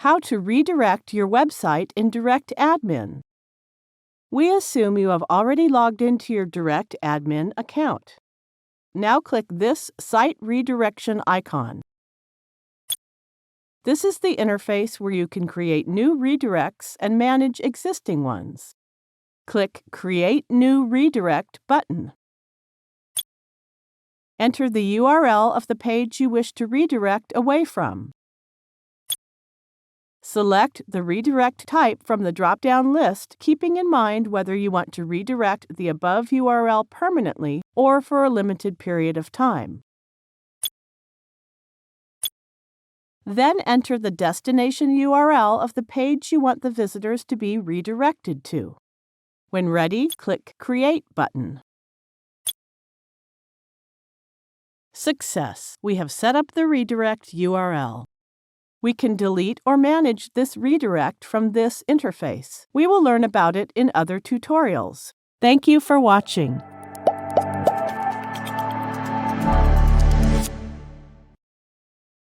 How to redirect your website in DirectAdmin. We assume you have already logged into your DirectAdmin account. Now click this Site Redirection icon. This is the interface where you can create new redirects and manage existing ones. Click Create New Redirect button. Enter the URL of the page you wish to redirect away from. Select the redirect type from the drop-down list, keeping in mind whether you want to redirect the above URL permanently or for a limited period of time. Then enter the destination URL of the page you want the visitors to be redirected to. When ready, click Create button. Success! We have set up the redirect URL. We can delete or manage this redirect from this interface. We will learn about it in other tutorials. Thank you for watching.